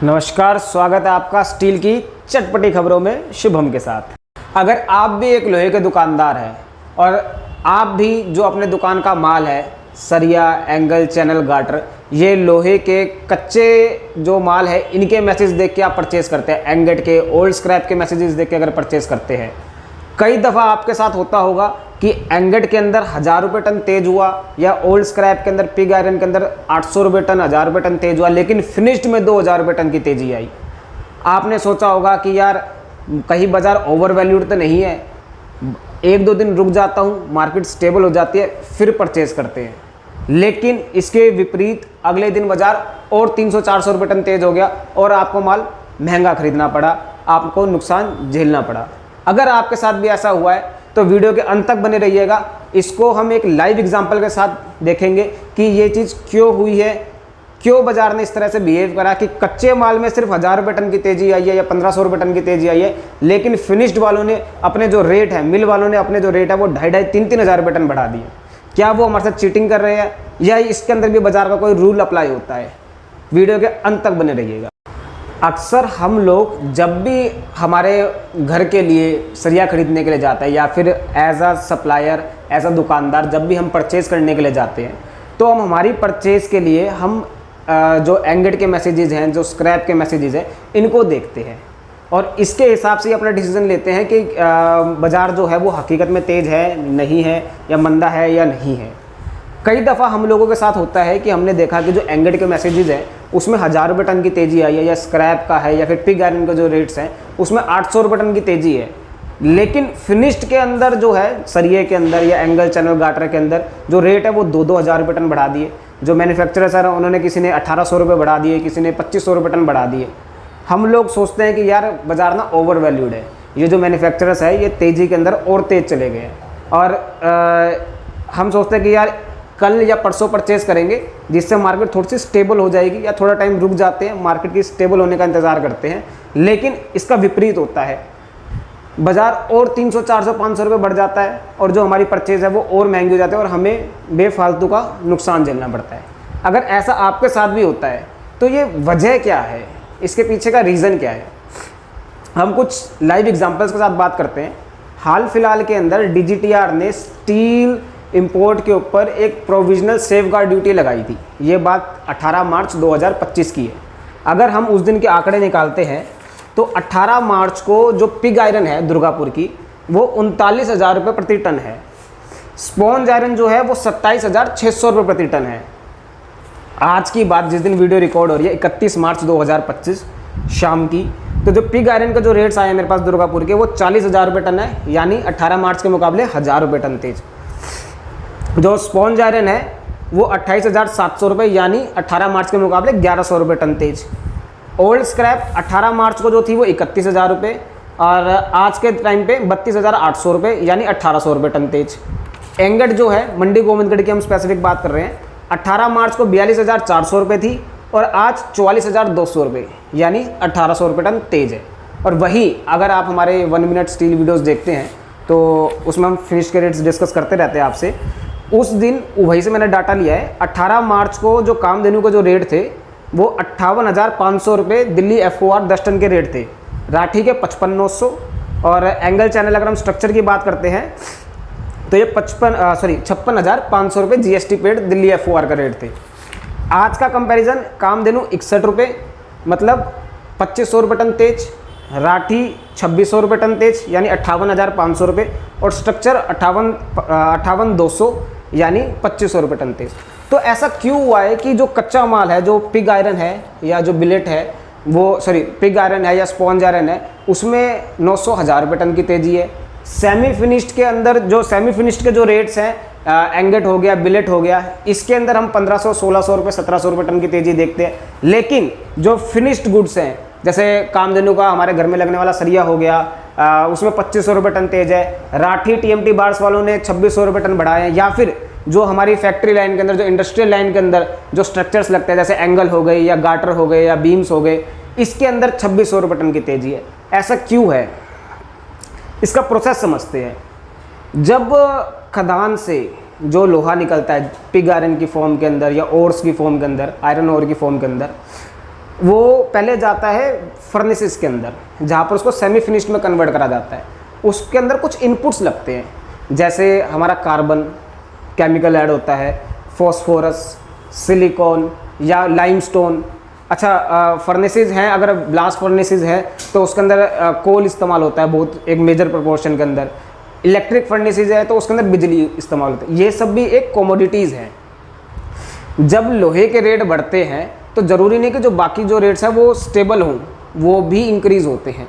नमस्कार, स्वागत है आपका स्टील की चटपटी खबरों में शुभम के साथ। अगर आप भी एक लोहे के दुकानदार हैं और आप भी जो अपने दुकान का माल है, सरिया, एंगल, चैनल, गाटर, ये लोहे के कच्चे जो माल है, इनके मैसेज देख के आप परचेज़ करते हैं, एंगेट के ओल्ड स्क्रैप के मैसेजेस देख के अगर परचेज़ करते हैं, कई दफ़ा आपके साथ होता होगा कि एंगेट के अंदर 1000 रुपये टन तेज हुआ या ओल्ड स्क्रैप के अंदर, पिग आयरन के अंदर 800 रुपये टन, 1000 रुपये टन तेज हुआ, लेकिन फिनिश्ड में 2000 रुपये टन की तेज़ी आई। आपने सोचा होगा कि यार कहीं बाज़ार ओवर वैल्यूड तो नहीं है, एक दो दिन रुक जाता हूँ, मार्केट स्टेबल हो जाती है, फिर परचेज़ करते हैं। लेकिन इसके विपरीत अगले दिन बाज़ार और 300-400 रुपये टन तेज हो गया और आपको माल महंगा खरीदना पड़ा, आपको नुकसान झेलना पड़ा। अगर आपके साथ भी ऐसा हुआ है तो वीडियो के अंत तक बने रहिएगा। इसको हम एक लाइव एग्जांपल के साथ देखेंगे कि ये चीज़ क्यों हुई है, क्यों बाजार ने इस तरह से बिहेव करा कि कच्चे माल में सिर्फ 1000 रुपये टन की तेज़ी आई है या 1500 रुपये टन की तेज़ी आई है, लेकिन फिनिश्ड वालों ने अपने जो रेट है, मिल वालों ने अपने जो रेट है वो 2,500-3,000 3,000 रुपये टन बढ़ा दिए। क्या वो हमारे साथ चीटिंग कर रहे हैं या इसके अंदर भी बाजार का कोई रूल अप्लाई होता है? वीडियो के अंत तक बने रहिएगा। अक्सर हम लोग जब भी हमारे घर के लिए सरिया खरीदने के लिए जाते हैं या फिर as a supplier, as a दुकानदार, जब भी हम परचेज़ करने के लिए जाते हैं तो हम हमारी परचेज़ के लिए हम जो एंगेट के मैसेजेस हैं, जो स्क्रैप के मैसेजेस हैं, इनको देखते हैं और इसके हिसाब से अपना डिसीजन लेते हैं कि बाज़ार जो है वो हकीकत में तेज़ है, नहीं है, या मंदा है या नहीं है। कई दफ़ा हम लोगों के साथ होता है कि हमने देखा कि जो एंगेट के मैसेजेस हैं उसमें 1000 रुपये टन की तेज़ी आई है, या स्क्रैप का है या फिर पिग आयरन के जो रेट्स हैं उसमें 800 रुपये टन की तेज़ी है, लेकिन फिनिश्ड के अंदर जो है, सरिये के अंदर या एंगल, चैनल, गाटर के अंदर जो रेट है वो 2-2 हज़ार रुपये टन बढ़ा दिए। जो मैन्युफैक्चरर्स हैं उन्होंने, किसी ने 1800 रुपये बढ़ा दिए, किसी ने 2500 रुपये टन बढ़ा दिए। हम लोग सोचते हैं कि यार बाज़ार ना ओवर वैल्यूड है, ये जो मैन्युफैक्चरर्स है ये तेज़ी के अंदर और तेज़ चले गए हैं, और हम सोचते हैं कि यार कल या परसों परचेज़ करेंगे जिससे मार्केट थोड़ी सी स्टेबल हो जाएगी, या थोड़ा टाइम रुक जाते हैं, मार्केट की स्टेबल होने का इंतज़ार करते हैं। लेकिन इसका विपरीत होता है, बाज़ार और 300, 400, 500 रुपये बढ़ जाता है और जो हमारी परचेज़ है वो और महंगी हो जाती है और हमें बेफालतू का नुकसान झेलना पड़ता है। अगर ऐसा आपके साथ भी होता है तो ये वजह क्या है, इसके पीछे का रीज़न क्या है, हम कुछ लाइव एग्जाम्पल्स के साथ बात करते हैं। हाल फिलहाल के अंदर DGTR ने स्टील इंपोर्ट के ऊपर एक प्रोविजनल सेफगार्ड ड्यूटी लगाई थी। ये बात 18 मार्च 2025 की है। अगर हम उस दिन के आंकड़े निकालते हैं तो 18 मार्च को जो पिग आयरन है दुर्गापुर की वो 39,000 रुपये प्रति टन है। स्पॉन्ज आयरन जो है वो 27,600 रुपये प्रति टन है। आज की बात, जिस दिन वीडियो रिकॉर्ड हो रही है, 31 मार्च 2025 शाम की, तो जो पिग आयरन के जो रेट्स आए हैं मेरे पास दुर्गापुर के वो 40,000 रुपये टन है, यानी 18 मार्च के मुकाबले 1000 रुपये टन तेज। जो स्पॉन्ज आयरन है वो 28,700 रुपये, यानी 18 मार्च के मुकाबले 1100 रुपये टन तेज। ओल्ड स्क्रैप 18 मार्च को जो थी वो 31,000 रुपये और आज के टाइम पे 32,800 रुपये, यानी 1800 रुपये टन तेज। एंगेट जो है मंडी गोविंदगढ़ की हम स्पेसिफिक बात कर रहे हैं, 18 मार्च को 42,400 रुपये थी और आज 44,200 रुपये, यानी 1800 रुपये टन तेज है। और वही अगर आप हमारे 1 मिनट स्टील वीडियोज़ देखते हैं तो उसमें हम फिनिश के रेट्स डिस्कस करते रहते हैं आपसे। उस दिन वहीं से मैंने डाटा लिया है। 18 मार्च को जो कामधेनु के जो रेट थे वो 58,500 रुपये दिल्ली FOR 10 टन के रेट थे, राठी के 55,900, और एंगल चैनल अगर हम स्ट्रक्चर की बात करते हैं तो ये 56,500 रुपये GST पेड दिल्ली FOR का रेट थे। आज का कंपैरिजन, कामधेनु 61 रुपये, मतलब 2500 रुपये टन तेज, राठी 2600 रुपये टन तेज, यानी 58,500 रुपये, और स्ट्रक्चर 58,200, यानी 2500 रुपये टन तेज। तो ऐसा क्यों हुआ है कि जो कच्चा माल है, जो पिग आयरन है या जो बिलेट है, वो पिग आयरन है या स्पॉन्ज आयरन है, उसमें 900-1000 रुपये टन की तेज़ी है। सेमी फिनिश्ड के अंदर जो सेमी फिनिश्ड के जो रेट्स हैं, एंगेट हो गया, बिलेट हो गया, इसके अंदर हम 1500, 1600 रुपये, 1700 रुपये टन की तेज़ी देखते हैं। लेकिन जो फिनिश्ड गुड्स हैं, जैसे कामधेनु का हमारे घर में लगने वाला सरिया हो गया, उसमें 2500 रुपये टन तेज है। राठी TMT बार्स वालों ने 2600 रुपये टन बढ़ाए हैं, या फिर जो हमारी फैक्ट्री लाइन के अंदर, जो इंडस्ट्रियल लाइन के अंदर जो स्ट्रक्चर्स लगते हैं, जैसे एंगल हो गए या गाटर हो गए या बीम्स हो गए, इसके अंदर 2600 रुपये टन की तेज़ी है। ऐसा क्यों है, इसका प्रोसेस समझते हैं। जब खदान से जो लोहा निकलता है पिग आयरन की फॉर्म के अंदर या ओर्स की फॉर्म के अंदर, आयरन ओर की फॉर्म के अंदर, वो पहले जाता है फर्नेसिस के अंदर, जहाँ पर उसको सेमी फिनिश्ड में कन्वर्ट करा जाता है। उसके अंदर कुछ इनपुट्स लगते हैं, जैसे हमारा कार्बन केमिकल ऐड होता है, फॉस्फोरस, सिलिकॉन या लाइमस्टोन। अच्छा, फर्नेसेस हैं, अगर ब्लास्ट फर्नेसेस है तो उसके अंदर कोल इस्तेमाल होता है बहुत, एक मेजर प्रोपोर्शन के अंदर। इलेक्ट्रिक फर्नेसेस है तो उसके अंदर बिजली इस्तेमाल होती है। ये सब भी एक कमोडिटीज़ हैं। जब लोहे के रेट बढ़ते हैं तो ज़रूरी नहीं कि जो बाकी जो रेट्स हैं वो स्टेबल हों, वो भी इंक्रीज़ होते हैं।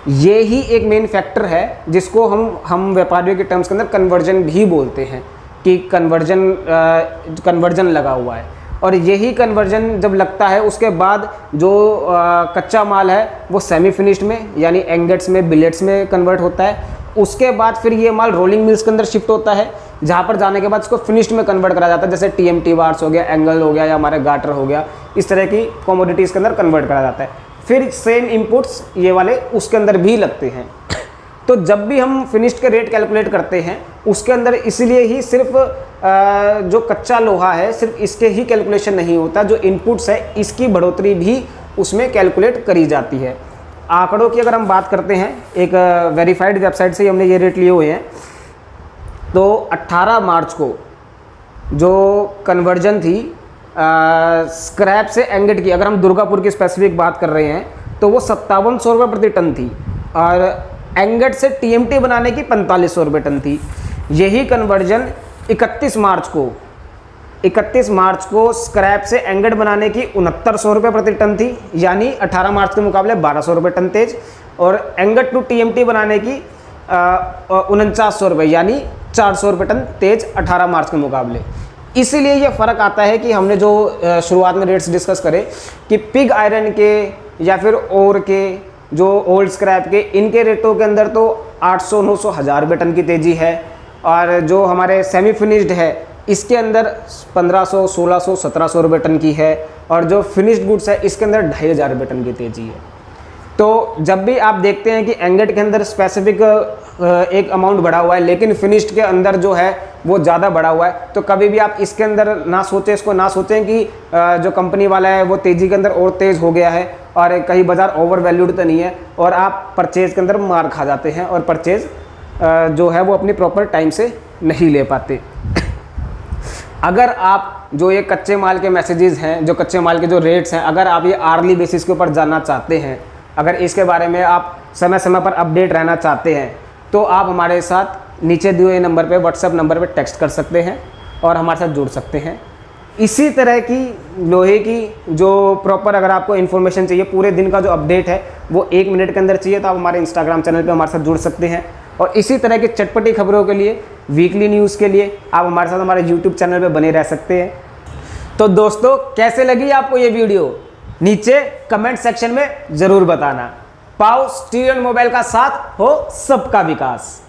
ये ही एक मेन फैक्टर है जिसको हम व्यापारियों के टर्म्स के अंदर कन्वर्जन भी बोलते हैं कि कन्वर्जन लगा हुआ है। और यही कन्वर्जन जब लगता है उसके बाद जो कच्चा माल है वो सेमी फिनिश्ड में यानी एंगेट्स में, बिलेट्स में कन्वर्ट होता है। उसके बाद फिर ये माल रोलिंग मिल्स के अंदर शिफ्ट होता है, जहाँ पर जाने के बाद इसको फिनिश्ड में कन्वर्ट करा जाता है, जैसे TMT बार्स हो गया, एंगल हो गया या हमारे गाटर हो गया। इस तरह की कमोडिटीज़ के अंदर कन्वर्ट करा जाता है। फिर सेम इनपुट्स ये वाले उसके अंदर भी लगते हैं। तो जब भी हम फिनिश्ड के रेट कैलकुलेट करते हैं उसके अंदर इसलिए ही सिर्फ जो कच्चा लोहा है सिर्फ इसके ही कैलकुलेशन नहीं होता, जो इनपुट्स है इसकी बढ़ोतरी भी उसमें कैलकुलेट करी जाती है। आंकड़ों की अगर हम बात करते हैं, एक वेरीफाइड वेबसाइट से हमने ये रेट लिए हुए हैं। तो 18 मार्च को जो कन्वर्जन थी स्क्रैप से एंगेट की, अगर हम दुर्गापुर की स्पेसिफिक बात कर रहे हैं तो वो 5700 रुपये प्रति टन थी, और एंगेट से TMT बनाने की 4500 रुपये टन थी। यही कन्वर्जन 31 मार्च को स्क्रैप से एंगेट बनाने की 6900 रुपये प्रति टन थी, यानी 18 मार्च के मुकाबले 1200 रुपये टन तेज। और एंगेट टू TMT बनाने की 4900 रुपये यानी 400 रुपये टन तेज 18 मार्च के मुकाबले। इसीलिए ये फ़र्क आता है कि हमने जो शुरुआत में रेट्स डिस्कस करे कि पिग आयरन के या फिर ओर के, जो ओल्ड स्क्रैप के, इनके रेटों के अंदर तो 800, 900, 1000 रुपये टन की तेज़ी है। और जो हमारे सेमी फिनिश्ड है इसके अंदर 1500, 1600, 1700 रुपये टन की है। और जो फिनिश्ड गुड्स है इसके अंदर 2500 रुपये टन की तेज़ी है। तो जब भी आप देखते हैं कि एंगेट के अंदर स्पेसिफिक एक अमाउंट बढ़ा हुआ है लेकिन फिनिश्ड के अंदर जो है वो ज़्यादा बढ़ा हुआ है, तो कभी भी आप इसके अंदर ना सोचें कि जो कंपनी वाला है वो तेज़ी के अंदर और तेज़ हो गया है और कहीं बाज़ार ओवर वैल्यूड तो नहीं है, और आप परचेज़ के अंदर मार खा जाते हैं और परचेज़ जो है वो अपनी प्रॉपर टाइम से नहीं ले पाते। अगर आप जो ये कच्चे माल के मैसेजेस हैं, जो कच्चे माल के जो रेट्स हैं, अगर आप ये आर्ली बेसिस के ऊपर जानना चाहते हैं, अगर इसके बारे में आप समय समय पर अपडेट रहना चाहते हैं, तो आप हमारे साथ नीचे दिए हुए नंबर पे, व्हाट्सएप नंबर पे टेक्स्ट कर सकते हैं और हमारे साथ जुड़ सकते हैं। इसी तरह की लोहे की जो प्रॉपर अगर आपको इन्फॉर्मेशन चाहिए, पूरे दिन का जो अपडेट है वो 1 मिनट के अंदर चाहिए, तो आप हमारे इंस्टाग्राम चैनल पे हमारे साथ जुड़ सकते हैं। और इसी तरह की चटपटी खबरों के लिए, वीकली न्यूज़ के लिए आप हमारे साथ हमारे यूट्यूब चैनल पे बने रह सकते हैं। तो दोस्तों, कैसे लगी आपको ये वीडियो नीचे कमेंट सेक्शन में ज़रूर बताना। पाओ स्टील एंड मोबाइल का साथ हो सबका विकास।